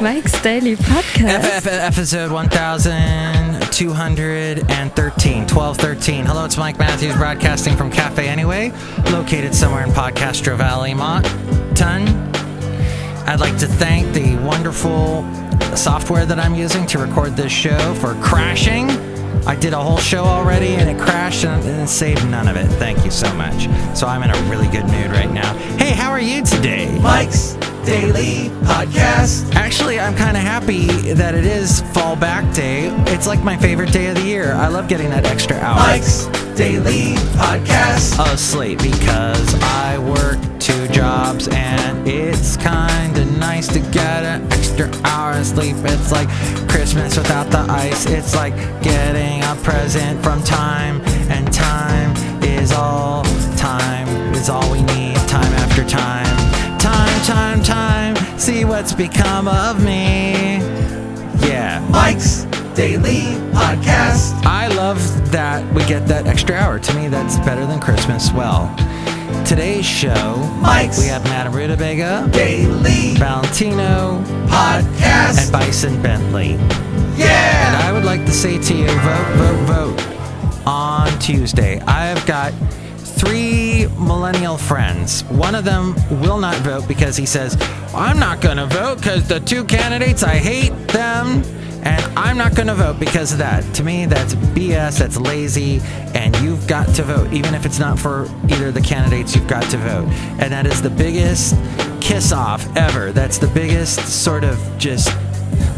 Mike's Daily Podcast. Episode 1213. 1213. Hello, it's Mike Matthews broadcasting from Cafe Anyway, located somewhere in Podcastro Valley, Mountain. I'd like to thank the wonderful software that I'm using to record this show for crashing. I did a whole show already and it crashed and it saved none of it. Thank you so much. So I'm in a really good mood right now. Hey, how are you today? Mike's Daily Podcast. Actually, I'm kind of happy that it is Fall Back Day. It's like my favorite day of the year. I love getting that extra hour. Mike's Daily Podcast. Of sleep because I work 2 jobs and it's kind of nice to get an extra hour of sleep. It's like Christmas without the ice. It's like getting a present from time, and time is all we need. Time after time. Time, see what's become of me. Yeah. Mike's Daily Podcast. I love that we get that extra hour. To me, that's better than Christmas. Well, today's show, Mike's we have Madame Rootabega, Daily Valentino, Podcast, and Bison Bentley. Yeah! And I would like to say to you, vote on Tuesday. I have got 3 millennial friends. One of them will not vote because he says, I'm not going to vote because the 2 candidates, I hate them, and I'm not going to vote because of that. To me, that's BS, that's lazy, and you've got to vote. Even if it's not for either of the candidates, you've got to vote. And that is the biggest kiss-off ever. That's the biggest sort of just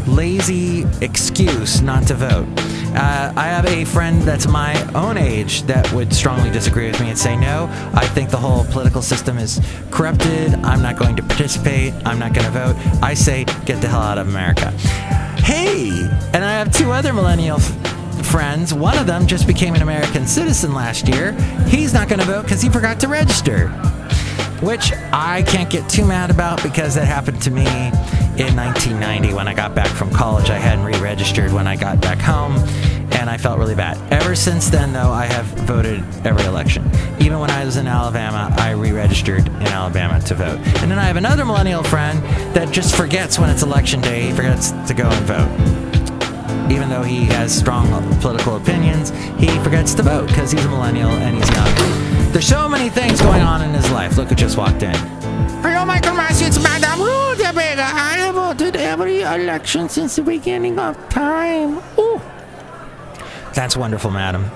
lazy excuse not to vote. I have a friend that's my own age that would strongly disagree with me and say, no, I think the whole political system is corrupted. I'm not going to participate. I'm not going to vote. I say, get the hell out of America. Hey, and I have 2 other millennial friends. One of them just became an American citizen last year. He's not going to vote because he forgot to register, which I can't get too mad about because that happened to me in 1990 when I got back from college. I hadn't re-registered when I got back home, and I felt really bad. Ever since then, though, I have voted every election. Even when I was in Alabama, I re-registered in Alabama to vote. And then I have another millennial friend that just forgets when it's election day. He forgets to go and vote. Even though he has strong political opinions, he forgets to vote because he's a millennial and he's young. There's so many things going on in his life. Look who just walked in. Hello, Michael Massey. It's Madame Rootabega. I have voted every election since the beginning of time. Ooh. That's wonderful, madam.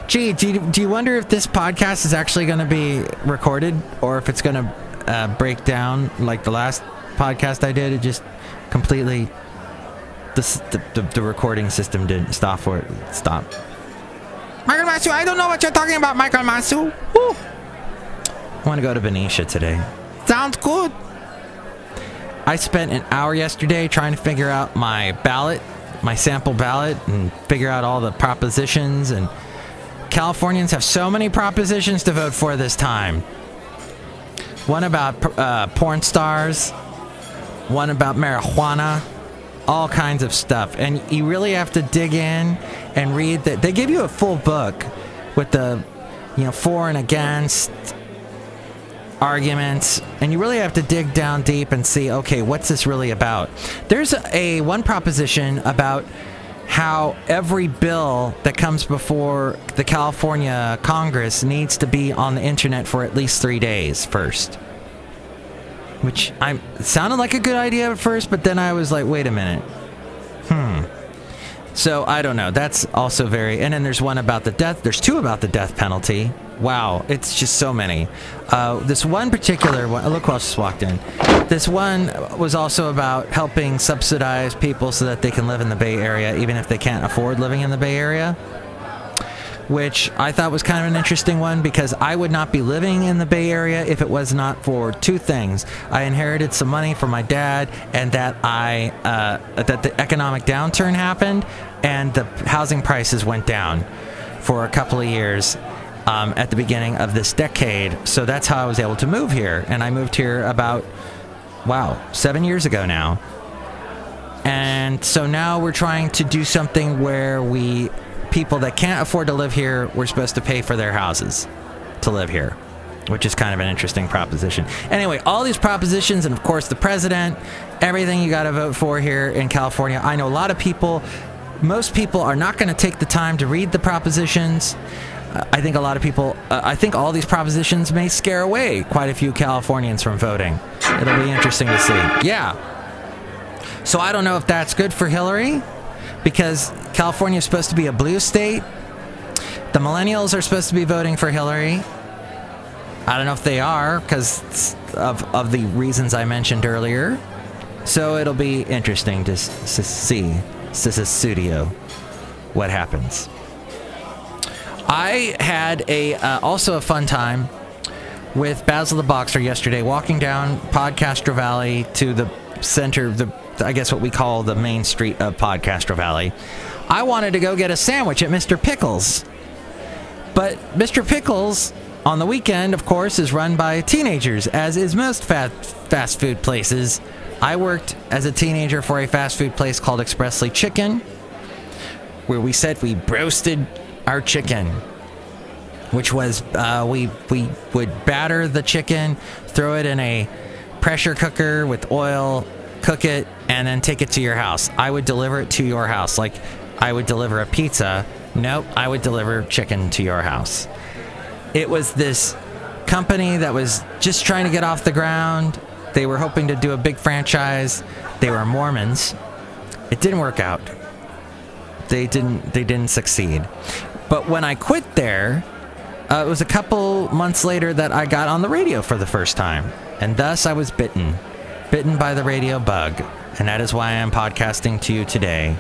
Gee, do you wonder if this podcast is actually going to be recorded or if it's going to break down like the last podcast I did? It just completely... The recording system didn't stop for it. Stop. Michael Masu, I don't know what you're talking about, Michael Masu. Woo. I want to go to Benicia today. Sounds good. I spent an hour yesterday trying to figure out my ballot, my sample ballot, and figure out all the propositions. And Californians have so many propositions to vote for this time. One about porn stars, one about marijuana, all kinds of stuff. And you really have to dig in and read that. They give you a full book with the, for and against arguments, and you really have to dig down deep and see, okay, what's this really about? There's one proposition about how every bill that comes before the California Congress needs to be on the internet for at least 3 days first. Which it sounded like a good idea at first, but then I was like, wait a minute. So I don't know. That's also very... And then there's one about the death... There's 2 about the death penalty. Wow. It's just so many. This one particular one... Look who else just walked in. This one was also about helping subsidize people so that they can live in the Bay Area, even if they can't afford living in the Bay Area. Which I thought was kind of an interesting one because I would not be living in the Bay Area if it was not for 2 things. I inherited some money from my dad, and that that the economic downturn happened and the housing prices went down for a couple of years at the beginning of this decade. So that's how I was able to move here. And I moved here about, 7 years ago now. And so now we're trying to do something where people that can't afford to live here, we're supposed to pay for their houses to live here. which is kind of an interesting proposition. Anyway, all these propositions, and of course the president, everything you got to vote for here in California. I know a lot of people, most people are not going to take the time to read the propositions. I think a lot of people, I think all these propositions may scare away quite a few Californians from voting. It'll be interesting to see. Yeah. So I don't know if that's good for Hillary, because California is supposed to be a blue state. The millennials are supposed to be voting for Hillary. I don't know if they are, because of the reasons I mentioned earlier. So it'll be interesting to see studio what happens. I had also a fun time with Basel the Boxer yesterday, walking down Podcastro Valley to the center, I guess what we call the main street of Podcastro Valley. I wanted to go get a sandwich at Mr. Pickles. But Mr. Pickles, on the weekend, of course, is run by teenagers, as is most fast food places. I worked as a teenager for a fast food place called Expressly Chicken, where we said we roasted our chicken, which was we would batter the chicken, throw it in a pressure cooker with oil, cook it, and then take it to your house. I would deliver it to your house, like I would deliver a pizza. Nope, I would deliver chicken to your house. It was this company that was just trying to get off the ground. They were hoping to do a big franchise. They were Mormons. It didn't work out. They didn't succeed. But when I quit there, it was a couple months later that I got on the radio for the first time. And thus I was bitten by the radio bug. And that is why I'm podcasting to you today,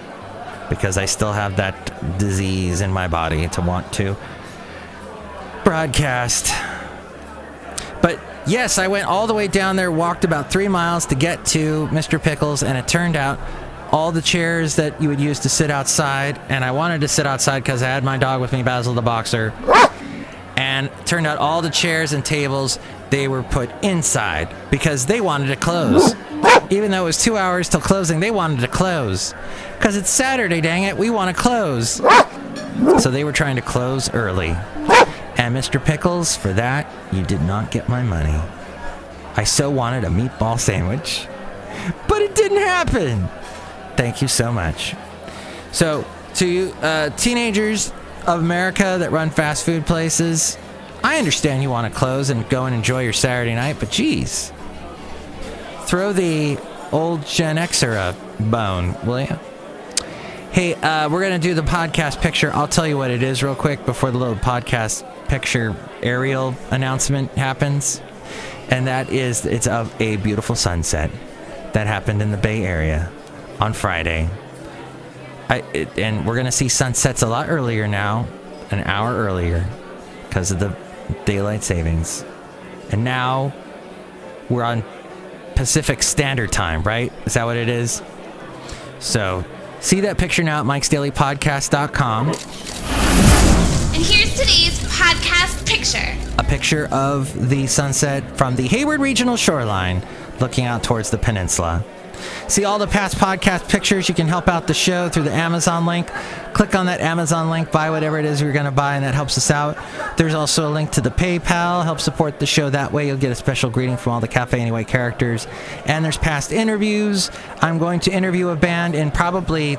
because I still have that disease in my body to want to broadcast. But yes, I went all the way down there, walked about 3 miles to get to Mr. Pickles, and it turned out all the chairs that you would use to sit outside, and I wanted to sit outside because I had my dog with me, Basel the Boxer, and it turned out all the chairs and tables, they were put inside because they wanted to close. Even though it was 2 hours till closing, they wanted to close. Because it's Saturday, dang it, we want to close. So they were trying to close early. And Mr. Pickles, for that, you did not get my money. I so wanted a meatball sandwich, but it didn't happen. Thank you so much. So, to you teenagers of America that run fast food places, I understand you want to close and go and enjoy your Saturday night, but geez, throw the old Gen Xer a bone, will you? Hey, we're going to do the podcast picture. I'll tell you what it is real quick before the little podcast picture aerial announcement happens. And that is, it's of a beautiful sunset that happened in the Bay Area on Friday. And we're going to see sunsets a lot earlier now, an hour earlier, because of the daylight savings. And now we're on Pacific Standard Time, right? Is that what it is? So see that picture now at mikesdailypodcast.com. And here's today's podcast picture. A picture of the sunset from the Hayward Regional Shoreline, looking out towards the peninsula. See all the past podcast pictures. You can help out the show through the Amazon link. Click on that Amazon link, buy whatever it is you're going to buy, and that helps us out. There's also a link to the PayPal. Help support the show that way. You'll get a special greeting from all the Cafe Anyway characters. And there's past interviews. I'm going to interview a band in probably,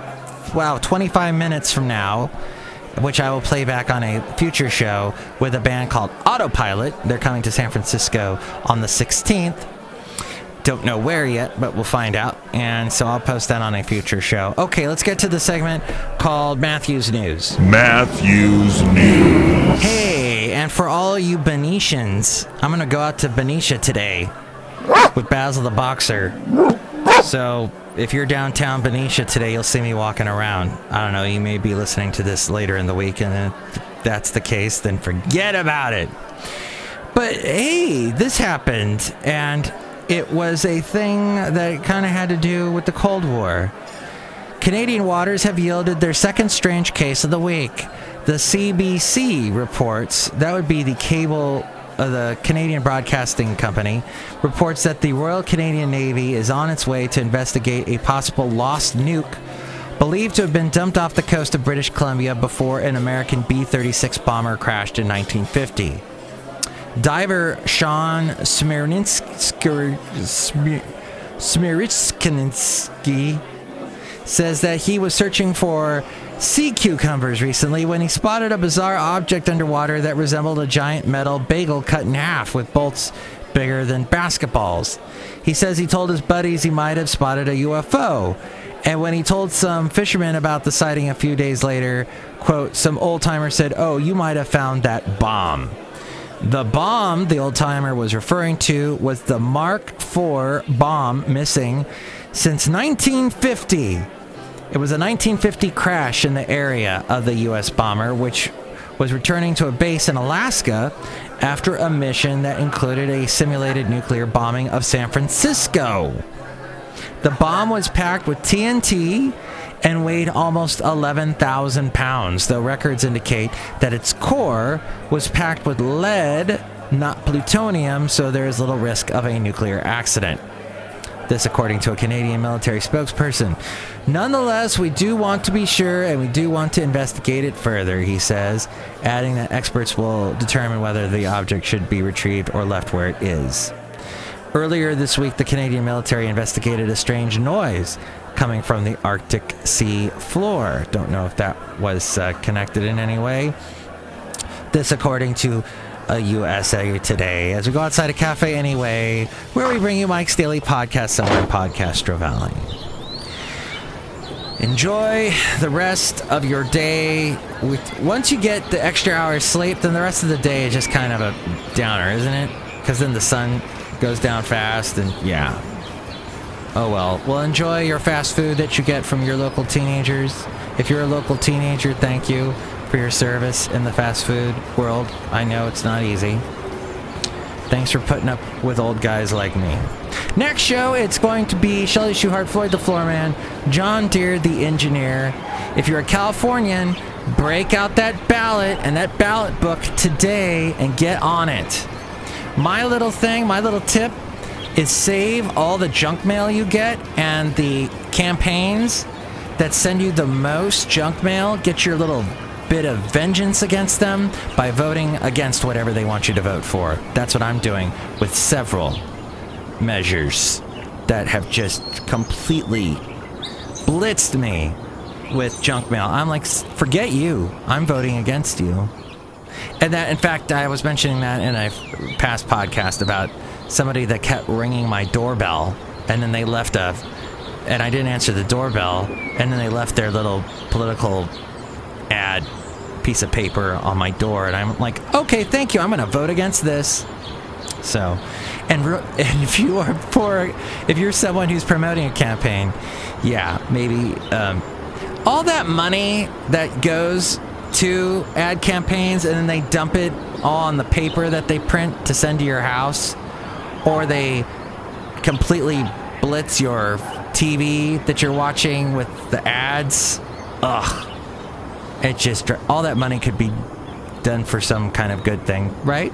25 minutes from now, which I will play back on a future show with a band called Autopilot. They're coming to San Francisco on the 16th. Don't know where yet, but we'll find out. And so I'll post that on a future show. Okay, let's get to the segment called Matthew's News. Matthew's News. Hey, and for all you Benicia, I'm going to go out to Benicia today with Basel the Boxer. So if you're downtown Benicia today, you'll see me walking around. I don't know, you may be listening to this later in the week, and if that's the case, then forget about it. But hey, this happened, and it was a thing that kind of had to do with the Cold War. Canadian waters have yielded their second strange case of the week. The CBC reports, that would be the the Canadian Broadcasting Company, reports that the Royal Canadian Navy is on its way to investigate a possible lost nuke believed to have been dumped off the coast of British Columbia before an American B-36 bomber crashed in 1950. Diver Sean Smiritsky says that he was searching for sea cucumbers recently when he spotted a bizarre object underwater that resembled a giant metal bagel cut in half with bolts bigger than basketballs. He says he told his buddies he might have spotted a UFO. And when he told some fishermen about the sighting a few days later, quote, some old-timer said, "Oh, you might have found that bomb." The bomb the old-timer was referring to was the Mark IV bomb missing since 1950. It was a 1950 crash in the area of the U.S. bomber, which was returning to a base in Alaska after a mission that included a simulated nuclear bombing of San Francisco. The bomb was packed with TNT and weighed almost 11,000 pounds, though records indicate that its core was packed with lead, not plutonium, so there is little risk of a nuclear accident. This according to a Canadian military spokesperson. Nonetheless, we do want to be sure and we do want to investigate it further, he says, adding that experts will determine whether the object should be retrieved or left where it is. Earlier this week, the Canadian military investigated a strange noise coming from the Arctic sea floor. Don't know if that was connected in any way. This according to a USA Today. As we go outside a cafe anyway, where we bring you Mike's Daily Podcast somewhere in Podcastro Valley. Enjoy the rest of your day. Once you get the extra hours sleep, then the rest of the day is just kind of a downer, isn't it? Because then the sun goes down fast and yeah. Oh well. Well, enjoy your fast food that you get from your local teenagers. If you're a local teenager, thank you for your service in the fast food world. I know it's not easy. Thanks for putting up with old guys like me. Next show, it's going to be Chely Shoehart, Floyd the Floorman, John Deere the Engineer. If you're a Californian, break out that ballot and that ballot book today and get on it. My little tip is save all the junk mail you get and the campaigns that send you the most junk mail. Get your little bit of vengeance against them by voting against whatever they want you to vote for. That's what I'm doing with several measures that have just completely blitzed me with junk mail. I'm like, forget you. I'm voting against you. And that, in fact, I was mentioning that in a past podcast about somebody that kept ringing my doorbell, and then they left and I didn't answer the doorbell, and then they left their little political ad piece of paper on my door, and I'm like, okay, thank you, I'm going to vote against this. So, and if you're someone who's promoting a campaign, yeah, maybe all that money that goes to ad campaigns and then they dump it all on the paper that they print to send to your house, or they completely blitz your TV that you're watching with the ads. Ugh. It just, all that money could be done for some kind of good thing, right?